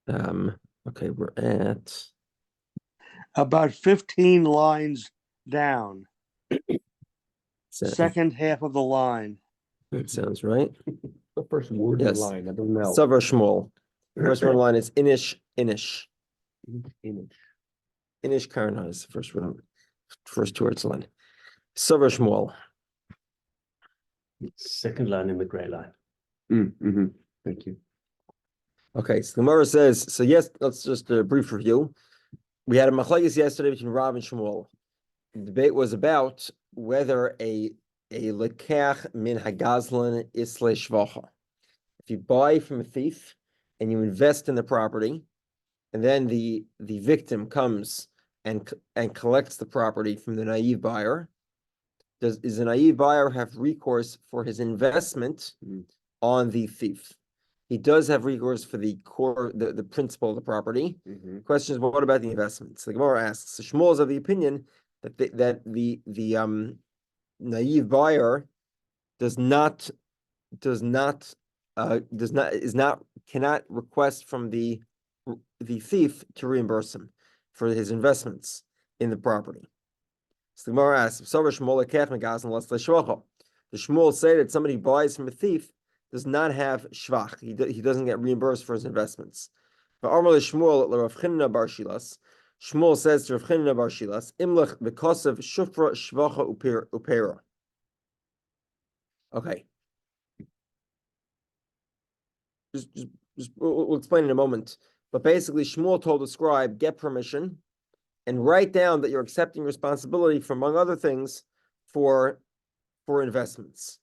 Okay, we're at about 15 lines down. Second half of the line. That sounds right. The first word of the line, I don't know. Savar Shmuel. First word line is Inish. Image. Inish Karna is the first word. First two words line. Savar Shmuel. Second line in the gray line. Thank you. Okay, so the Gemara says, so yes, let's just a brief review. We had a machlokes yesterday between Rav and Shmuel. The debate was about whether a lekach min hagazlan isle shvacha. If you buy from a thief and you invest in the property, and then the victim comes and collects the property from the naive buyer, does the naive buyer have recourse for his investment on the thief? He does have recourse for the core, the principal of the property. Question is, well, what about the investments? The Gemara asks. So Shmuel is of the opinion that the naive buyer cannot request from the thief to reimburse him for his investments in the property. So the Gemara asks, the Shmuel say that somebody buys from a thief does not have shvach. He doesn't get reimbursed for his investments. But Shmuel says to Rav Chinna bar Shilas, Imlech b'kosav shufra shvacha upera. Okay. Just we'll explain in a moment. But basically, Shmuel told the scribe, get permission and write down that you're accepting responsibility for, among other things, for investments.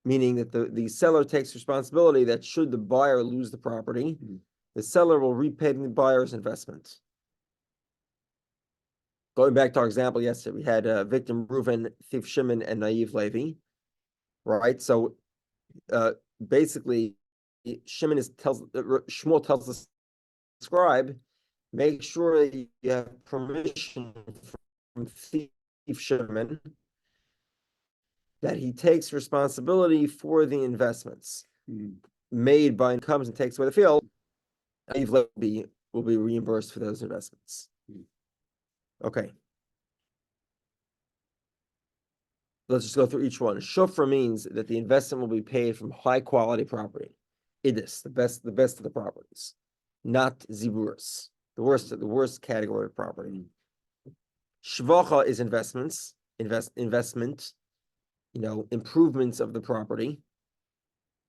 Meaning that the seller takes responsibility that should the buyer lose the property, the seller will repay the buyer's investment. Going back to our example yesterday, we had victim Reuven, thief Shimon, and naive Levi, right? So basically, Shmuel tells the scribe, make sure that you have permission from thief Shimon that he takes responsibility for the investments made by and comes and takes away the field. Naive Levi will be reimbursed for those investments. Okay. Let's just go through each one. Shofra means that the investment will be paid from high quality property. Idis, the best of the properties, not ziburas, the worst category of property. Shvacha is investment, improvements of the property.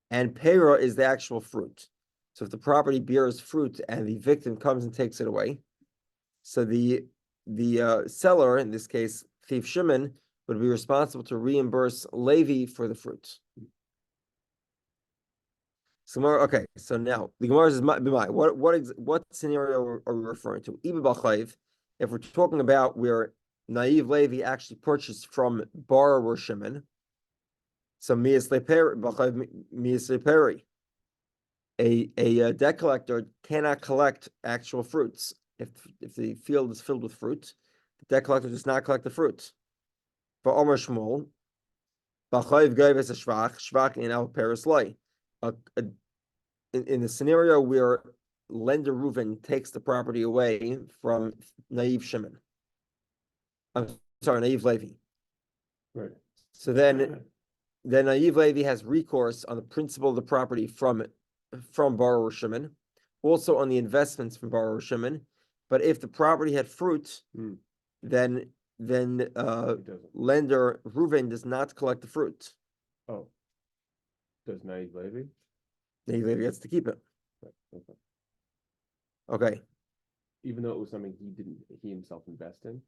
And pera is the actual fruit. So if the property bears fruit and the victim comes and takes it away, so the seller, in this case, thief Shimon, would be responsible to reimburse Levi for the fruit. So now the Gemara says, what scenario are we referring to? If we're talking about where naive Levi actually purchased from borrower Shimon, so miyas leperi, a debt collector cannot collect actual fruits. If the field is filled with fruit, the debt collector does not collect the fruit. For Omer Shmuel, b'chayiv gave as a shvach in al peris loy. In the scenario where lender Reuven takes the property away from naive Shimon, naive Levi. Right. So then naive Levi has recourse on the principal of the property from borrower Shimon, also on the investments from borrower Shimon. But if the property had fruit, then lender Reuven does not collect the fruit. Oh, does naive Levi? Naive Levi gets to keep it. Okay. Even though it was something he himself invest in.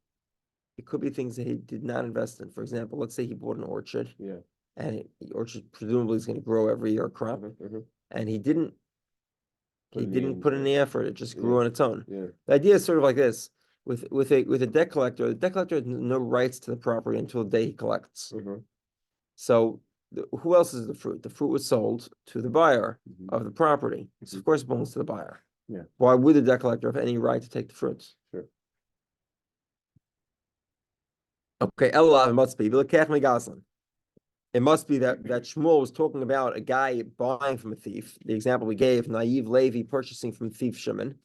It could be things that he did not invest in. For example, let's say he bought an orchard. Yeah. And the orchard presumably is going to grow every year, crop, and he didn't put in the effort. It just grew on its own. Yeah. The idea is sort of like this: with a debt collector, the debt collector has no rights to the property until the day he collects. So who else is the fruit? The fruit was sold to the buyer of the property. So of course it belongs to the buyer. Yeah. Why would the debt collector have any right to take the fruits? Sure. Okay, Elav must be Bilakach Megaslin. it must be that Shmuel was talking about a guy buying from a thief. The example we gave, naive Levi purchasing from thief Shimon.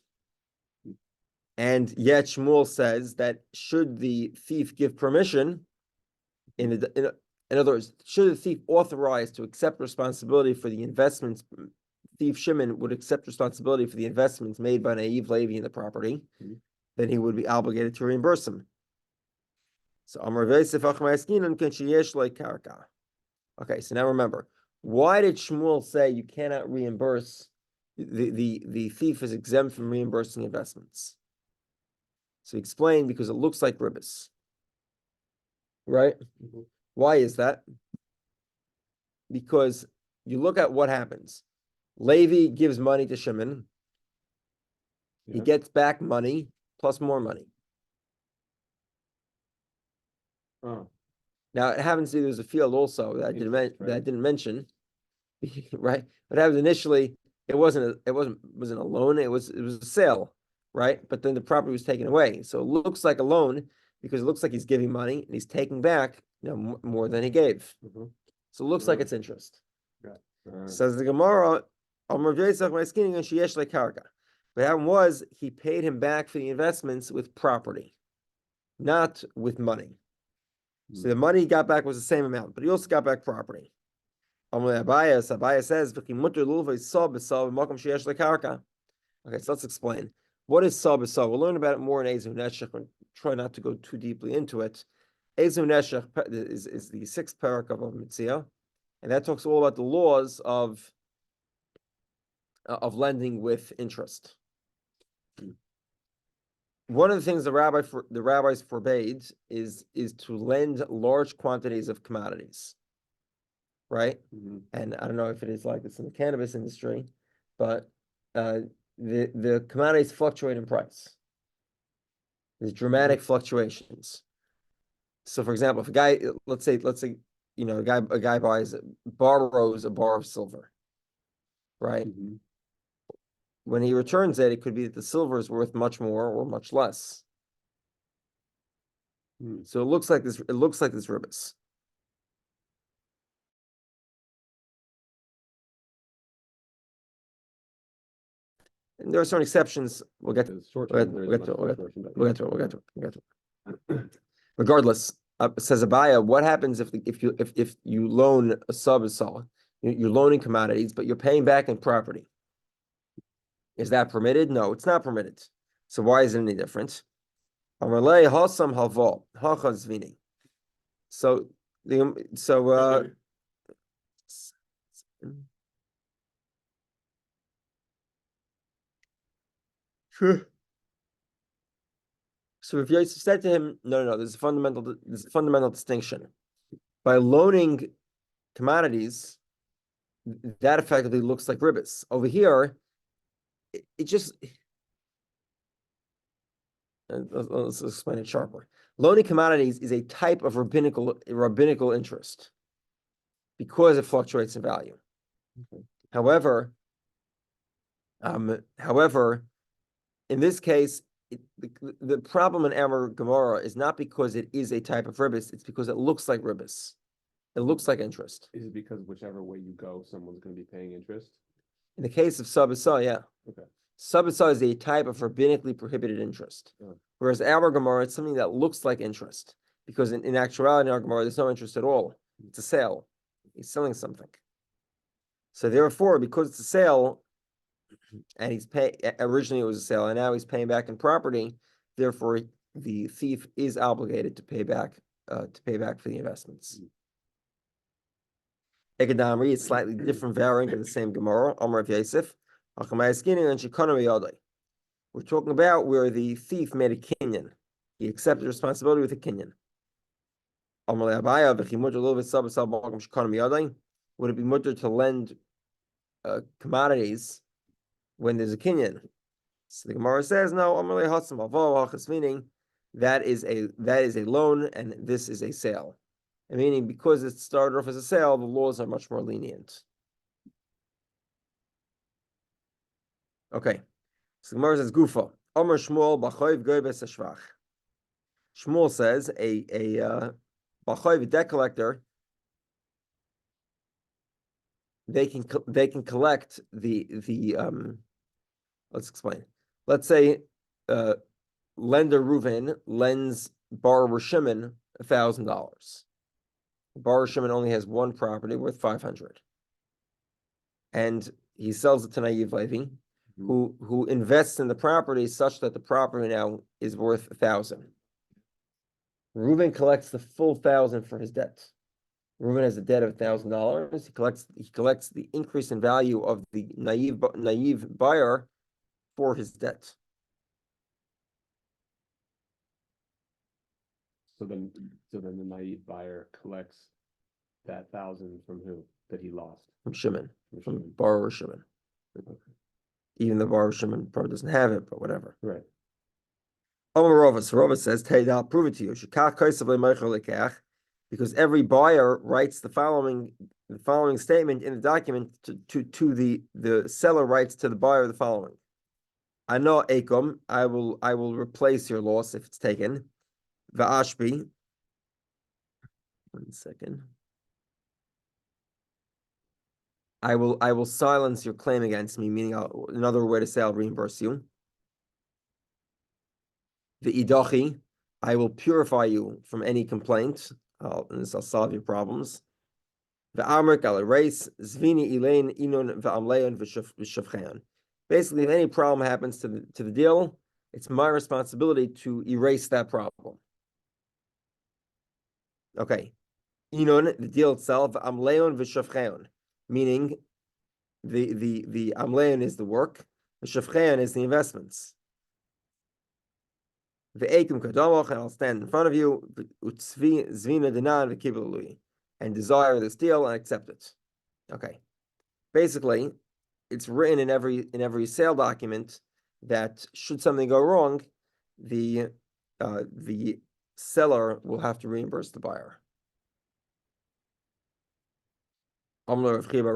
And yet Shmuel says that should the thief give permission, in other words, should the thief authorize to accept responsibility for the investments, thief Shimon would accept responsibility for the investments made by naive Levi in the property, then he would be obligated to reimburse him. So okay, so now remember, why did Shmuel say you cannot reimburse, the thief is exempt from reimbursing investments? So he explained, because it looks like ribbis. Right? Why is that? Because you look at what happens. Levi gives money to Shimon. Yeah. He gets back money plus more money. Oh. Now it happens to be there's a field also that I didn't mention, right? What happened initially, it wasn't a loan, it was a sale, right? But then the property was taken away, so it looks like a loan because it looks like he's giving money and he's taking back, more than he gave. So it looks like it's interest. Says the Gemara, what happened was he paid him back for the investments with property, not with money. So the money he got back was the same amount, but he also got back property. Abaya says, okay, so let's explain. What is Sab B'Sab? We'll learn about it more in Ezu Neshech and try not to go too deeply into it. Ezu Neshech is the 6th parak of Bava Metzia, and that talks all about the laws of lending with interest. One of the things the rabbis forbade is to lend large quantities of commodities, right? And I don't know if it is like this in the cannabis industry, but the commodities fluctuate in price. There's dramatic fluctuations. So, for example, if a guy, let's say, a guy borrows a bar of silver, right? When he returns it could be that the silver is worth much more or much less. So it looks like this. It looks like this ribbis. And there are certain exceptions. We'll get to it. Regardless, says Abaya, what happens if you loan a sub-asal? You're loaning commodities, but you're paying back in property. Is that permitted? No, it's not permitted. So why is it any different? So if you said to him, no, there's a fundamental distinction. By loaning commodities, that effectively looks like ribbis. Over here, it just, let's explain it sharper. Loaning commodities is a type of rabbinical interest because it fluctuates in value. However, in this case, the problem in Amar Gemara is not because it is a type of ribbis, it's because it looks like ribbis. It looks like interest. Is it because whichever way you go, someone's going to be paying interest? In the case of Sabasa, yeah. Okay. Sabasa is a type of rabbinically prohibited interest. Whereas our Gemara, it's something that looks like interest. Because in actuality, in our Gemara, there's no interest at all. It's a sale. He's selling something. So therefore, because it's a sale, and originally it was a sale, and now he's paying back in property, therefore the thief is obligated to pay back for the investments. Ekadamri is slightly different variant of the same Gemara. Amar of Yosef. We're talking about where the thief made a kinyan. He accepted responsibility with a kinyan. Would it be mutter to lend commodities when there's a kinyan? So the Gemara says no. Meaning that is a loan and this is a sale. And meaning because it started off as a sale, the laws are much more lenient. Okay. So Gemara says Gufa. Omer Shmuel b'choiv goybes hashvach. Shmuel says a b'choiv, debt collector, they can collect the let's explain. Let's say lender Reuven lends borrower Shimon $1,000. Borrower Shimon only has one property worth 500, and he sells it to Naiv Levi, who invests in the property such that the property now is worth 1,000. Reuven collects the full 1,000 for his debt. Reuven has a debt of $1,000. He collects the increase in value of the naive buyer for his debt. So then the naive buyer collects that 1,000 from who that he lost? From Shimon, From from Shimon. borrower Shimon. Okay. Even though borrower Shimon probably doesn't have it, but whatever. Right. Rova says, "Hey, I'll prove it to you. Because every buyer writes the following statement in the document to the seller writes to the buyer the following: I know Akum, I will replace your loss if it's taken. Va'ashbi. 1 second. I will silence your claim against me, meaning another way to say I'll reimburse you. The idachi, I will purify you from any complaint. I'll solve your problems. The amrik, I'll erase. Zvini ilain inun v'amleon v'shafcheon. Basically, if any problem happens to the deal, it's my responsibility to erase that problem. Okay. Inun, the deal itself, amleon v'shafcheon, meaning the amleon is the work, the shafcheon is the investments. Ve'ekim kadomoch, and I'll stand in front of you, zvina denan v'kibalui, and desire this deal and accept it. Okay. Basically, it's written in every sale document that should something go wrong, the seller will have to reimburse the buyer. So Rav Chiya bar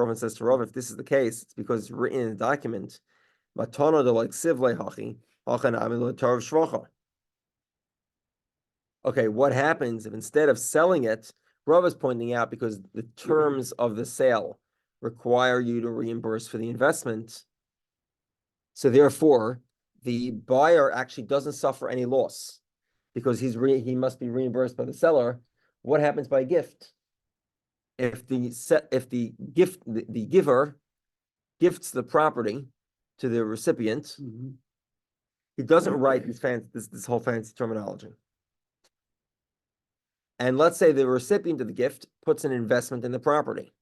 Rovan says to Rav, if this is the case, it's because it's written in the document. Okay, what happens if instead of selling it, Rav is pointing out because the terms of the sale require you to reimburse for the investment. So therefore, the buyer actually doesn't suffer any loss because he must be reimbursed by the seller. What happens by a gift? If the giver gifts the property to the recipient, he doesn't write this whole fancy terminology. And let's say the recipient of the gift puts an investment in the property.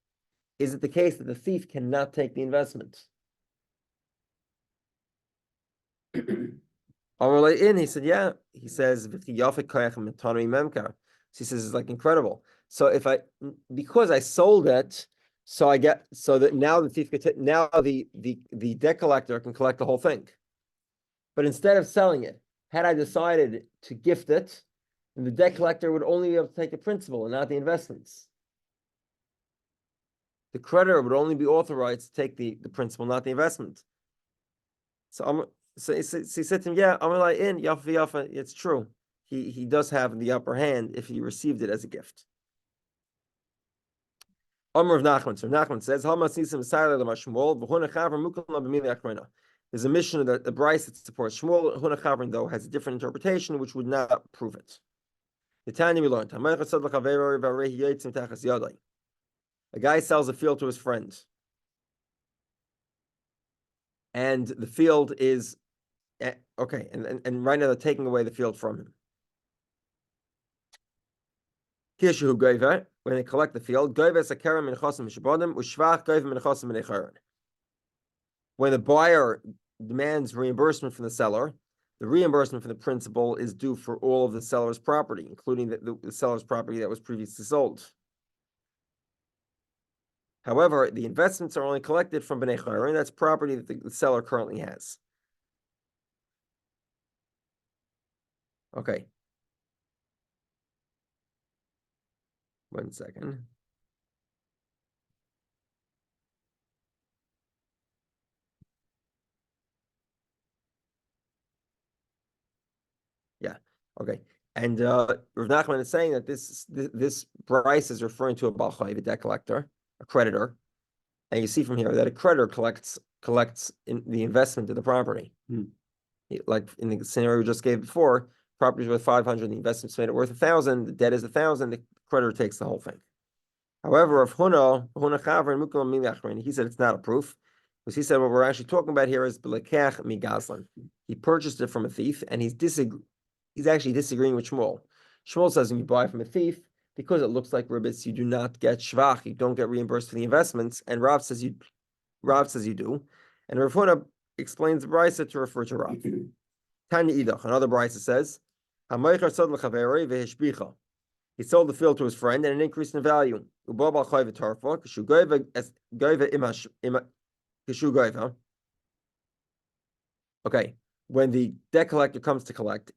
Is it the case that the thief cannot take the investment? He said, yeah. He says, so he says it's like incredible. So because I sold it, so that now the thief could now the debt collector can collect the whole thing. But instead of selling it, had I decided to gift it, then the debt collector would only be able to take the principal and not the investments. The creditor would only be authorized to take the principal, not the investment. So he said to him, yeah, Yafa, it's true. He does have the upper hand if he received it as a gift. Amr of Nachman. So Nachman says, there's a mission that the Bryce that supports Shmuel. Hunachavrin, though, has a different interpretation, which would not prove it. The Tanya we learned. A guy sells a field to his friend, and the field is okay. And right now they're taking away the field from him. When they collect the field, when the buyer demands reimbursement from the seller, the reimbursement from the principal is due for all of the seller's property, including the seller's property that was previously sold. However, the investments are only collected from Bnei Chayrin. That's property that the seller currently has. Okay. 1 second. Yeah. Okay. And Rav Nachman is saying that this price is referring to a Baal Chayv, a debt collector, a creditor. And you see from here that a creditor collects in the investment of the property. Like in the scenario we just gave before, property is worth 500, the investment's made it worth 1,000, the debt is 1,000, the creditor takes the whole thing. However, if Huna Chaver and Mukal Milachrin, he said it's not a proof, because he said what we're actually talking about here is Belekach Migazlan. He purchased it from a thief, and he's actually disagreeing with Shmuel. Shmuel says when you buy from a thief, because it looks like ribbits, you do not get shvach, you don't get reimbursed for the investments, and Rav says you do. And Rav Huna explains the brisa to refer to Rav. Tanya Idach, another brisa says, he sold the field to his friend and an increase in value. Okay, when the debt collector comes to collect,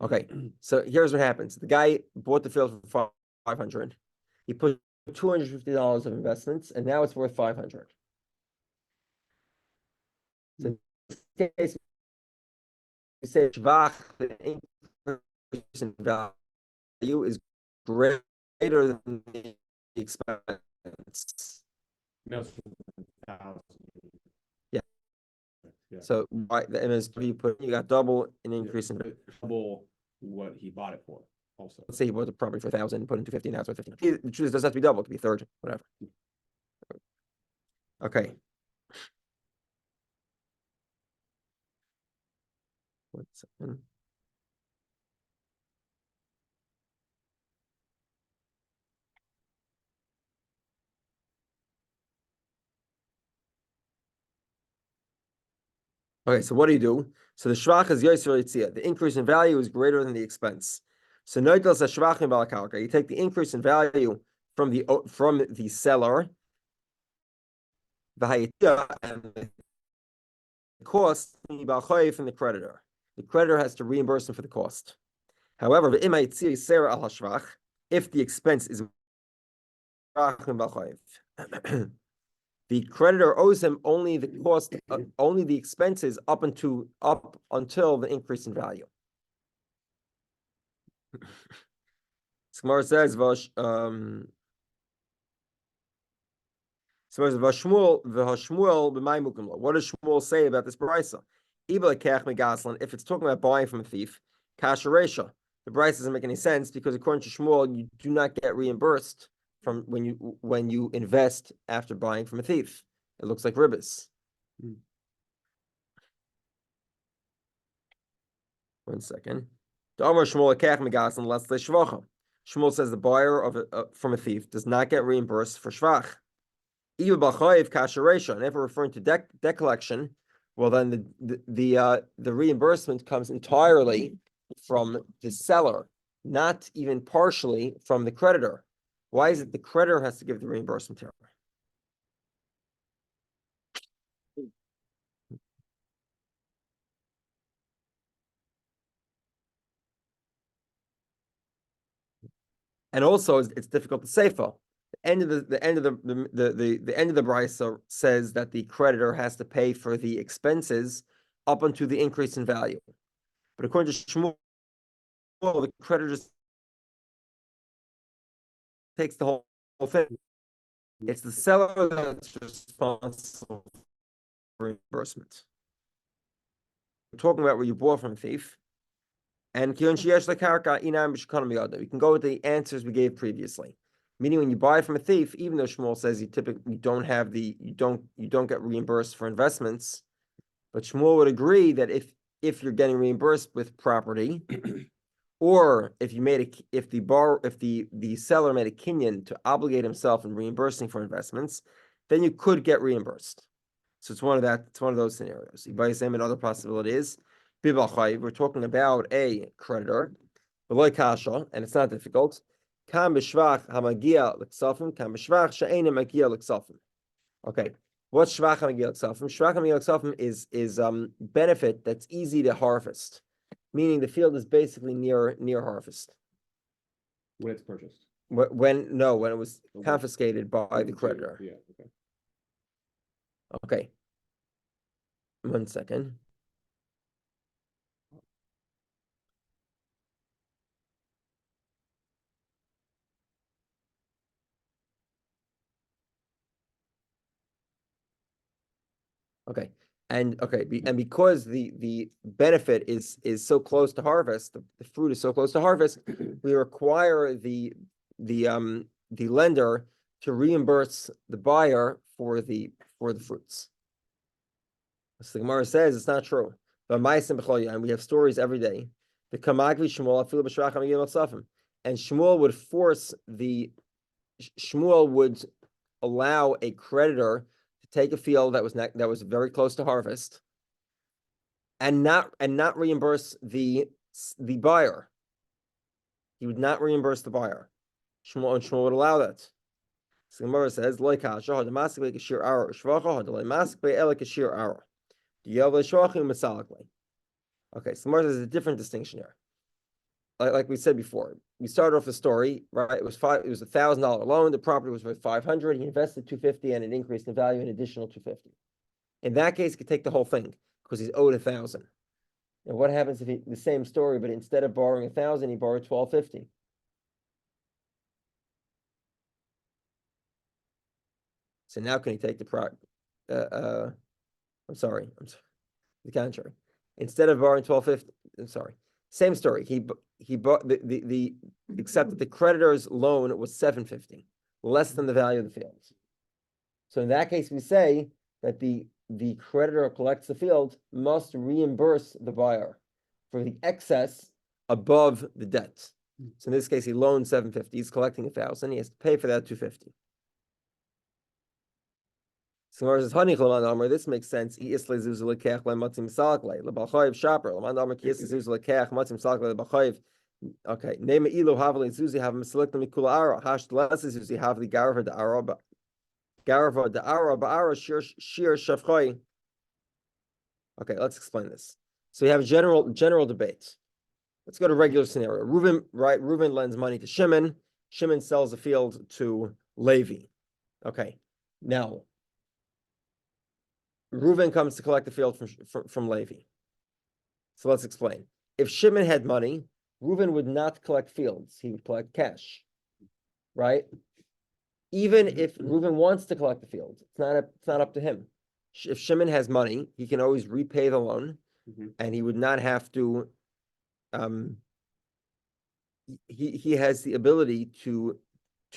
okay, so here's what happens. The guy bought the field for 500. He put $250 of investments, and now it's worth 500. So in this case, we say shvach, the increase in value is greater than the expense. No, 1,000. Yeah. Yeah. So by the MSP you got double an increase in double what he bought it for. Also, let's say he bought the property for 1,000, put into 15, now it's worth 15. The truth doesn't have to be double, it could be a third, whatever. Okay. One second. Okay, so what do you do? So the shvach is yoser yitzia. The increase in value is greater than the expense. So noitel says shvach in balakalka. You take the increase in value from the seller, and the cost from the creditor. The creditor has to reimburse him for the cost. However, if the expense is the creditor owes him only the cost, only the expenses up until the increase in value. Gemara says, what does Shmuel say about this brisa? If it's talking about buying from a thief, kasheresha, the brisa doesn't make any sense because according to Shmuel, you do not get reimbursed from when you invest after buying from a thief. It looks like ribbis. One second. Shmuel says the buyer from a thief does not get reimbursed for shvach. And if we're referring to debt collection, well then the reimbursement comes entirely from the seller, not even partially from the creditor. Why is it the creditor has to give the reimbursement here? And also, it's difficult to say for. The end of the end of the brisa says that the creditor has to pay for the expenses up until the increase in value. But according to Shmuel, the creditor just takes the whole thing. It's the seller that's responsible for reimbursement. We're talking about where you bought from a thief. And we can go with the answers we gave previously. Meaning when you buy from a thief, even though Shmuel says you typically don't get reimbursed for investments, but Shmuel would agree that if you're getting reimbursed with property, or if the seller made a kinyan to obligate himself in reimbursing for investments, then you could get reimbursed. So it's one of those scenarios. Another possibility is we're talking about a creditor, and it's not difficult. Okay, what's shvach hamagia l'ksafim? Shvach hamagia l'ksafim is benefit that's easy to harvest, meaning the field is basically near harvest when it's purchased. When it was confiscated by the creditor. Yeah, okay. Okay. 1 second. Okay. And because the benefit is so close to harvest, the fruit is so close to harvest, we require the lender to reimburse the buyer for the fruits. So the Gemara says it's not true. But and we have stories every day. The Kamagvi Shmuel and Shmuel would allow a creditor to take a field that was very close to harvest and not reimburse the buyer. He would not reimburse the buyer. Shmuel would allow that. So the Gemara says, okay, so Gemara says a different distinction here. Like we said before, we started off the story, right? It was $1,000 loan. The property was worth $500. He invested $250, and it increased in value an additional $250. In that case, he could take the whole thing because he's owed $1,000. And what happens if the same story, but instead of borrowing $1,000, he borrowed $1,250? So now can he take the the contrary. Instead of borrowing $1,250, same story. He bought except that the creditor's loan was $750, less than the value of the field. So in that case, we say that the creditor who collects the field must reimburse the buyer for the excess above the debt. So in this case, he loaned $750. He's collecting $1,000. He has to pay for that $250. So this makes sense. Okay, name ilu havli zuzi have miselecta mikula ara hash lesses zuzi have the garva the araba shir shafchoi. Okay, let's explain this. So we have a general debate. Let's go to regular scenario. Reuven lends money to Shimon. Shimon sells the field to Levi. Okay, now Reuven comes to collect the field from Levi. So let's explain. If Shimon had money, Reuven would not collect fields. He would collect cash, right? Even if Reuven wants to collect the field, it's not up to him. If Shimon has money, he can always repay the loan, and he would not have to. He has the ability to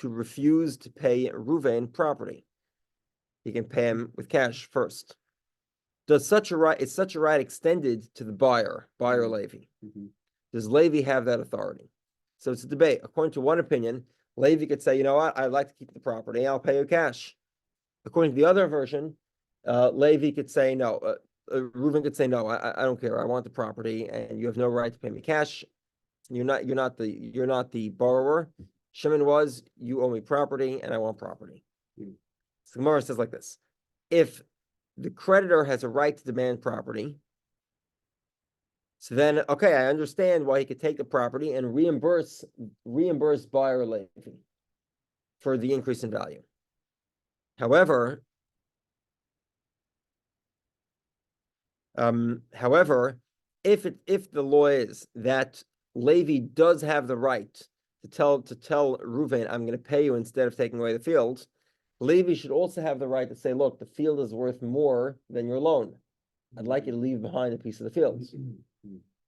refuse to pay Reuven property. He can pay him with cash first. Is such a right extended to the buyer Levi? Does Levi have that authority? So it's a debate. According to one opinion, Levi could say, you know what, I'd like to keep the property, I'll pay you cash. According to the other version, Levi could say no. Reuven could say no, I don't care, I want the property, and you have no right to pay me cash. You're not the borrower. Shimon was, you owe me property, and I want property. So Gemara says like this: if the creditor has a right to demand property, so then, okay, I understand why he could take the property and reimburse buyer Levi for the increase in value. However, if the law is that Levi does have the right to tell Reuven, I'm going to pay you instead of taking away the field, Levi should also have the right to say, look, the field is worth more than your loan. I'd like you to leave behind a piece of the field.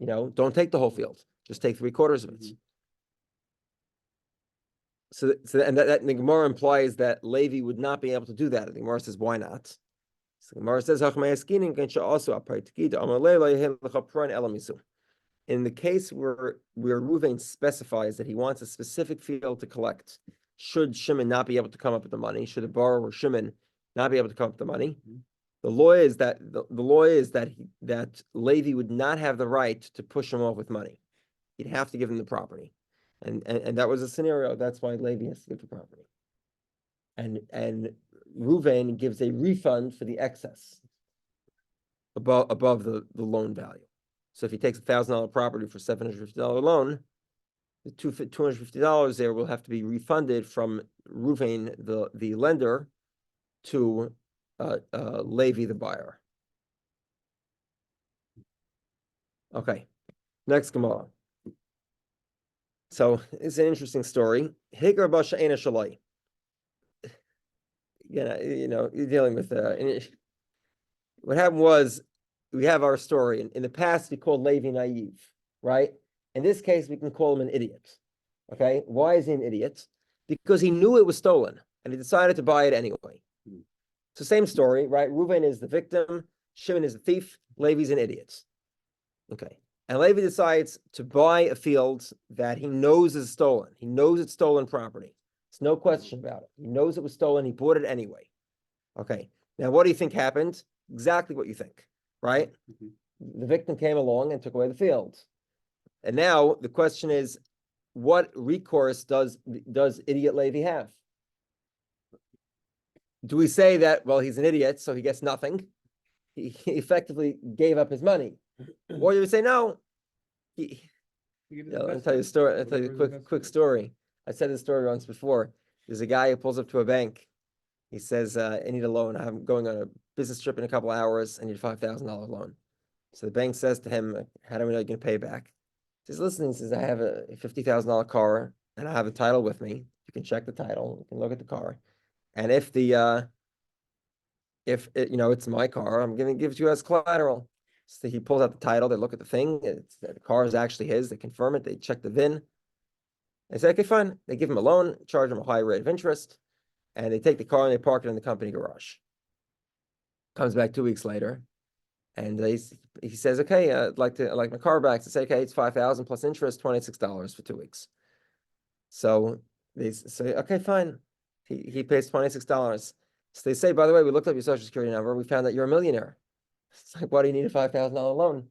Don't take the whole field. Just take 3/4 of it. So and that the Gemara implies that Levi would not be able to do that. The Gemara says, why not? So the Gemara says, in the case where Reuven specifies that he wants a specific field to collect, should Shimon not be able to come up with the money, should the borrower Shimon not be able to come up with the money, the law is that that Levi would not have the right to push him off with money. He'd have to give him the property, and that was a scenario. That's why Levi has to give the property, and Reuven gives a refund for the excess above the loan value. So if he takes $1,000 property for $750 loan, the $250 there will have to be refunded from Ruvain, the lender, to Levi, the buyer. Okay, next Gemara. So it's an interesting story. Higar Basha Eina Shalai. You're dealing with what happened was we have our story. In the past, we called Levi naive, right? In this case, we can call him an idiot. Okay, why is he an idiot? Because he knew it was stolen and he decided to buy it anyway. So same story, right? Reuven is the victim, Shimon is the thief, Levi's an idiot. Okay, and Levi decides to buy a field that he knows is stolen. He knows it's stolen property. There's no question about it. He knows it was stolen. He bought it anyway. Okay, now what do you think happened? Exactly what you think, right? The victim came along and took away the field. And now the question is, what recourse does idiot Levi have? Do we say that, well, he's an idiot, so he gets nothing? He effectively gave up his money. Or do we say, no, I'll tell you a story. I'll tell you a quick story. I said this story once before. There's a guy who pulls up to a bank. He says, I need a loan. I'm going on a business trip in a couple of hours. I need a $5,000 loan. So the bank says to him, how do we know you're going to pay back? He says, listen, he says, I have a $50,000 car and I have a title with me. You can check the title. You can look at the car. And if it's my car, I'm going to give it to you as collateral. So he pulls out the title. They look at the thing. The car is actually his. They confirm it. They check the VIN. They say, okay, fine. They give him a loan, charge him a high rate of interest, and they take the car and they park it in the company garage. Comes back 2 weeks later, and he says, okay, I'd like my car back. They say, okay, it's $5,000 plus interest, $26 for 2 weeks. So they say, okay, fine. He pays $26. So they say, by the way, we looked up your social security number. We found that you're a millionaire. It's like, why do you need a $5,000 loan?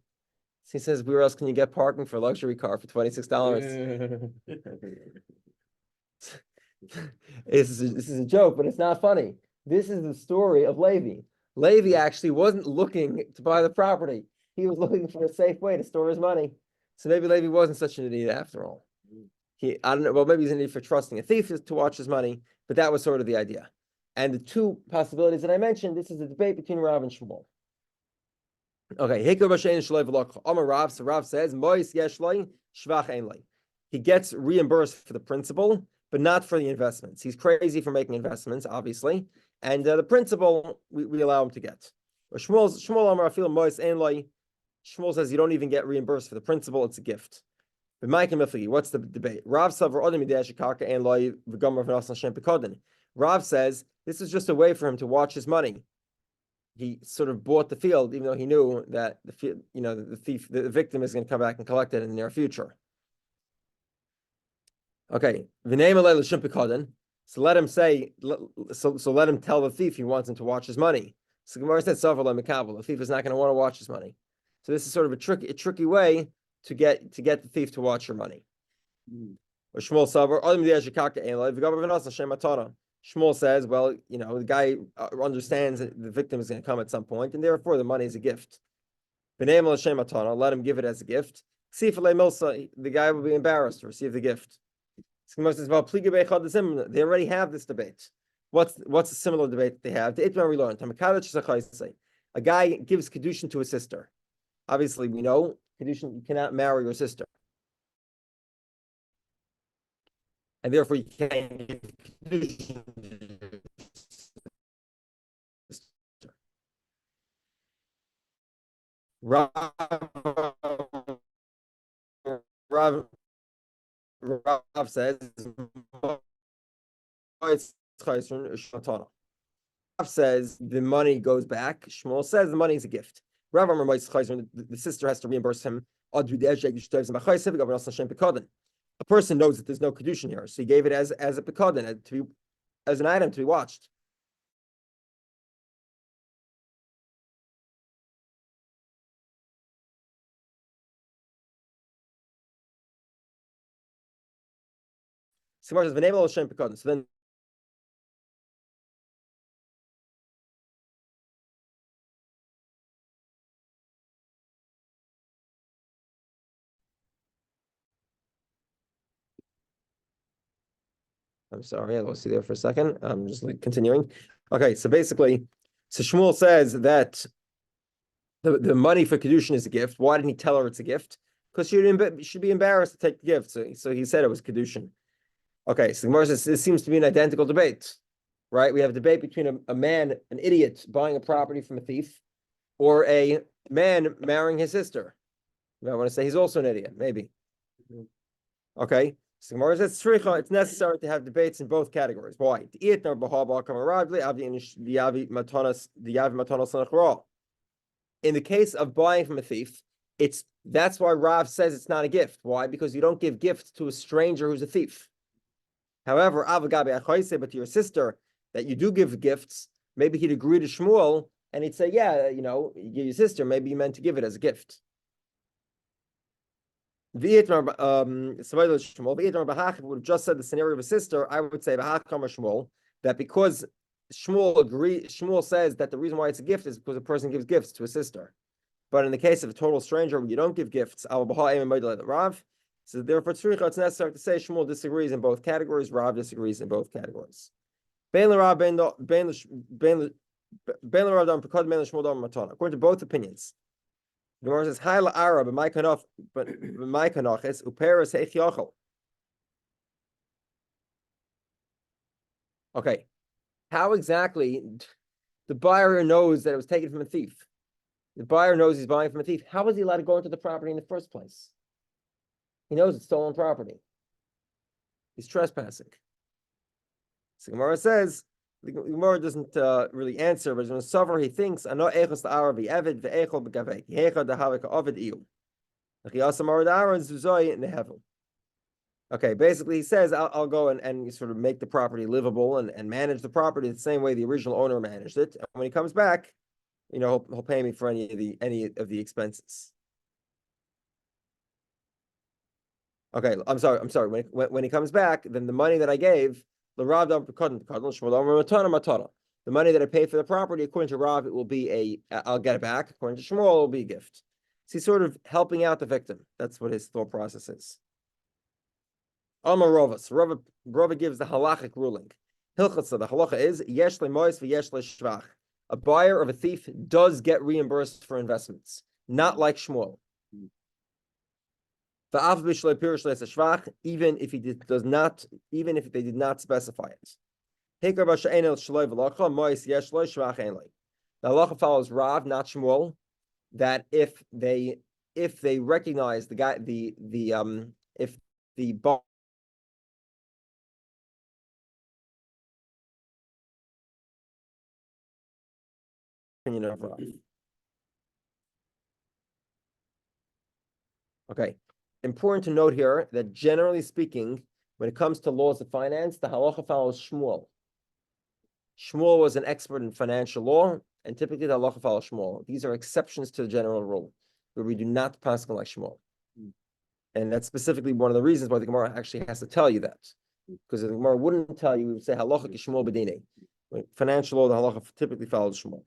So he says, where else can you get parking for a luxury car for $26? This is a joke, but it's not funny. This is the story of Levi. Levi actually wasn't looking to buy the property. He was looking for a safe way to store his money. So maybe Levi wasn't such an idiot after all. I don't know, well, maybe he's an idiot for trusting a thief to watch his money, but that was sort of the idea. And the two possibilities that I mentioned, this is a debate between Rav and Shmuel. Okay, Rav, so Rav says, he gets reimbursed for the principal, but not for the investments. He's crazy for making investments, obviously, and the principal we allow him to get. Shmuel says you don't even get reimbursed for the principal; it's a gift. But Mike and Miflegi, what's the debate? Rav says this is just a way for him to watch his money. He sort of bought the field, even though he knew that the victim is going to come back and collect it in the near future. Okay, so let him say, so let him tell the thief he wants him to watch his money. So Gemara said, the thief is not going to want to watch his money. So this is sort of a tricky way to get the thief to watch your money. Shmuel says, well, the guy understands that the victim is going to come at some point, and therefore the money is a gift. Let him give it as a gift. The guy will be embarrassed to receive the gift. They already have this debate. What's a similar debate that they have? A guy gives kedushin to his sister. Obviously, we know kedushin, you cannot marry your sister. And therefore, you can't give kedushin to your sister. Rav says, Rav says the money goes back. Shmuel says the money is a gift. Rav the sister has to reimburse him. A person knows that there's no kedushin here, so he gave it as a pekadon, as an item to be watched. So then I'm sorry, I lost you there for a second. I'm just continuing. Okay, so basically, so Shmuel says that the money for Kedushin is a gift. Why didn't he tell her it's a gift? Because she should be embarrassed to take the gift. So he said it was Kedushin. Okay, so Gemara says this seems to be an identical debate, right? We have a debate between a man, an idiot, buying a property from a thief, or a man marrying his sister. I want to say he's also an idiot, maybe. Okay, so Gemara says it's necessary to have debates in both categories. Why? In the case of buying from a thief, that's why Rav says it's not a gift. Why? Because you don't give gifts to a stranger who's a thief. However, but to your sister that you do give gifts, maybe he'd agree to Shmuel and he'd say, yeah, you give your sister, maybe you meant to give it as a gift. Shmuel would have just said the scenario of a sister, I would say Shmuel, that because Shmuel says that the reason why it's a gift is because a person gives gifts to a sister. But in the case of a total stranger, when you don't give gifts, so therefore it's necessary to say Shmuel disagrees in both categories, Rav disagrees in both categories. According to both opinions. The Gemara says, "Hi la'ara b'may kanoches uperes heich yachol." Okay, how exactly the buyer knows that it was taken from a thief? The buyer knows he's buying from a thief. How was he allowed to go into the property in the first place? He knows it's stolen property. He's trespassing. So Gemara says, the Gemara doesn't really answer, but when Sover he thinks, "Ano echos la'ara v'evid ve'echol b'gavei yecha dahavik ovid iu." Okay, basically he says, I'll go and sort of make the property livable and manage the property the same way the original owner managed it. And when he comes back, he'll pay me for any of the expenses. Okay, I'm sorry. When he comes back, then the money that I gave, the money that I paid for the property, according to Rav, it will be I'll get it back. According to Shmuel, it will be a gift. So he's sort of helping out the victim. That's what his thought process is. Amar Rovas. Rava gives the halachic ruling. Hilchotza, the halacha is yesh lemois v'yesh leshvach. A buyer of a thief does get reimbursed for investments, not like Shmuel. Even if they did not specify it. The halacha follows Rav, not Shmuel, that if they recognize the guy, if the buyer opinion of Rav. Okay. Important to note here that generally speaking, when it comes to laws of finance, the halacha follows Shmuel. Shmuel was an expert in financial law, and typically the halacha follows Shmuel. These are exceptions to the general rule, where we do not pass like Shmuel. And that's specifically one of the reasons why the Gemara actually has to tell you that. Because if the Gemara wouldn't tell you, we would say halacha ki Shmuel b'dinei. Financial law, the halacha typically follows Shmuel.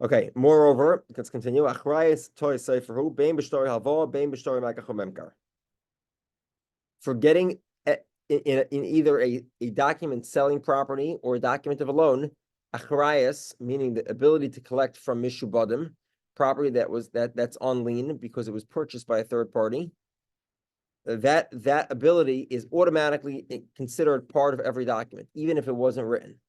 Okay, moreover, let's continue. For getting in either a document selling property or a document of a loan, achrayas, meaning the ability to collect from mishubadim, property that's on lien because it was purchased by a third party, that ability is automatically considered part of every document, even if it wasn't written.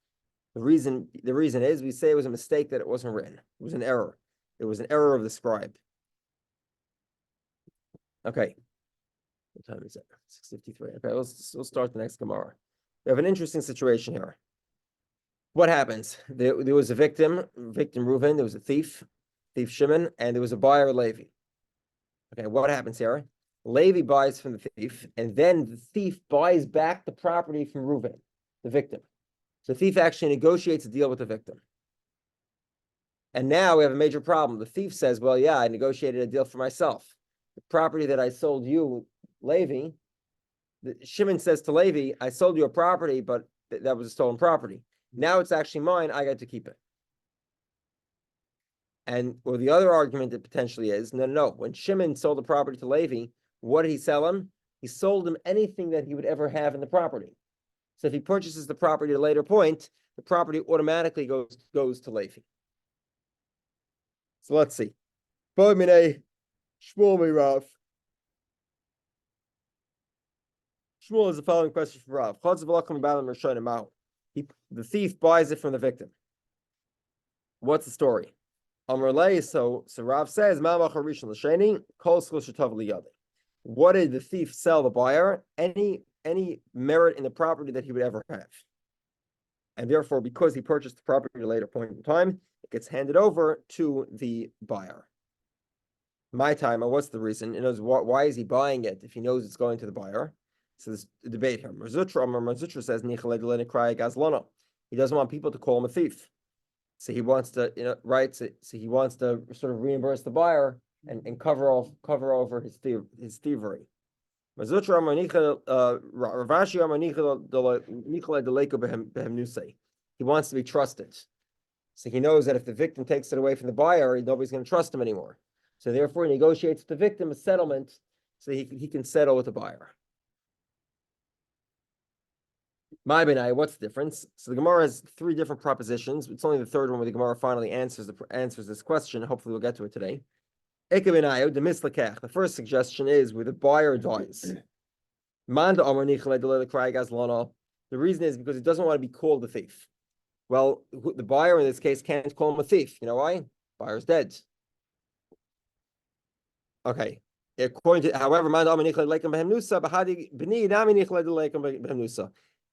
The reason is we say it was a mistake that it wasn't written. It was an error. It was an error of the scribe. Okay. What time is it? 6:53. Okay, we'll start the next Gemara. We have an interesting situation here. What happens? There was a victim Reuven, there was a thief Shimon, and there was a buyer, Levi. Okay, what happens here? Levi buys from the thief, and then the thief buys back the property from Reuven, the victim. So the thief actually negotiates a deal with the victim. And now we have a major problem. The thief says, well, yeah, I negotiated a deal for myself. The property that I sold you, Levi, Shimon says to Levi, I sold you a property, but that was a stolen property. Now it's actually mine, I got to keep it. And or the other argument that potentially is, no. When Shimon sold the property to Levi, what did he sell him? He sold him anything that he would ever have in the property. So if he purchases the property at a later point, the property automatically goes to Levi. So let's see. Shmuel Rav. Shmuel is the following question for Rav. The thief buys it from the victim. What's the story? So Rav says, what did the thief sell the buyer? Any merit in the property that he would ever have. And therefore, because he purchased the property at a later point in time, it gets handed over to the buyer. My time, what's the reason? He knows why is he buying it if he knows it's going to the buyer? So there's a debate here. Marzutra says, he doesn't want people to call him a thief. So he wants to, so he wants to sort of reimburse the buyer and cover over his thievery. He wants to be trusted. So he knows that if the victim takes it away from the buyer, nobody's going to trust him anymore. So therefore, he negotiates with the victim a settlement so he can settle with the buyer. My benai, what's the difference? So the Gemara has three different propositions. It's only the third one where the Gemara finally answers this question. Hopefully, we'll get to it today. The first suggestion is where the buyer dies. The reason is because he doesn't want to be called a thief. Well, the buyer in this case can't call him a thief. You know why? Buyer's dead. Okay. According to, however,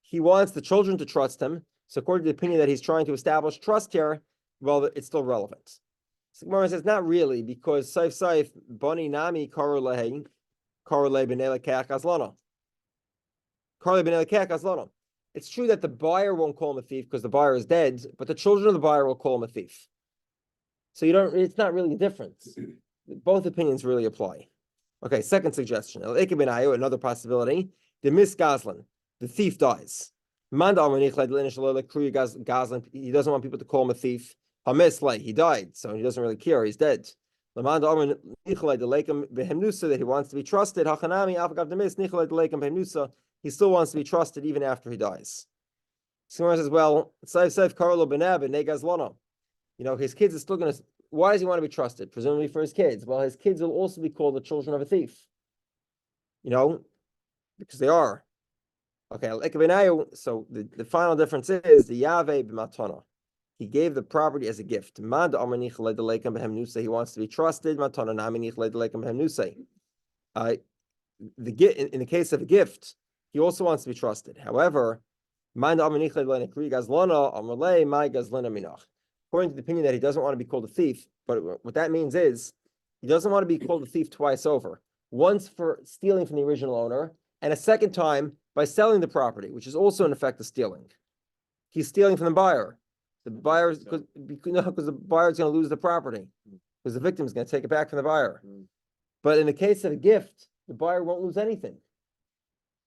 he wants the children to trust him. So according to the opinion that he's trying to establish trust here, well, it's still relevant. So Gemara says not really, because Saif Bani Nami Karole Benela Kazlana. Karole Benela Kazlana. It's true that the buyer won't call him a thief because the buyer is dead, but the children of the buyer will call him a thief. So it's not really a difference. Both opinions really apply. Okay, second suggestion. Another possibility. The misgazlan. The thief dies. He doesn't want people to call him a thief. He died, so he doesn't really care. He's dead. That he wants to be trusted. He still wants to be trusted even after he dies. Someone says, well, his kids are still going to. Why does he want to be trusted? Presumably for his kids. Well, his kids will also be called the children of a thief. Because they are. Okay, so the final difference is the Yave b'matana. He gave the property as a gift. He wants to be trusted. In the case of a gift, he also wants to be trusted. However, according to the opinion that he doesn't want to be called a thief, but what that means is he doesn't want to be called a thief twice over. Once for stealing from the original owner, and a second time by selling the property, which is also in effect a stealing. He's stealing from the buyer. The buyer, because the buyer is going to lose the property, because the victim is going to take it back from the buyer. But in the case of a gift, the buyer won't lose anything.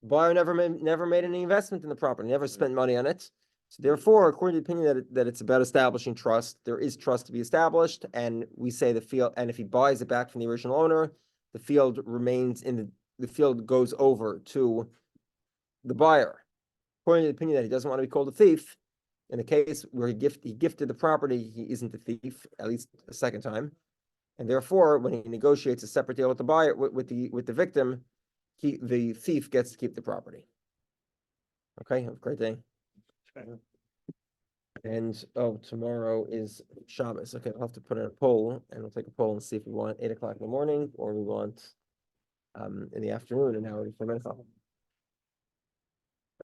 The buyer never made any investment in the property, never spent money on it. So therefore, according to the opinion that it's about establishing trust, there is trust to be established, and we say the field. And if he buys it back from the original owner, the field remains the field goes over to the buyer. According to the opinion that he doesn't want to be called a thief, in the case where he gifted the property, he isn't a thief, at least a second time, and therefore, when he negotiates a separate deal with the buyer, with the victim, the thief gets to keep the property. Okay, have a great day. And tomorrow is Shabbos. Okay, I'll have to put in a poll, and we'll take a poll and see if we want 8 o'clock in the morning or we want in the afternoon, an hour before minutes.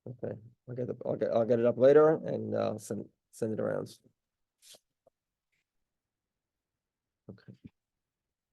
Okay, I'll get it up later and send it around. Okay.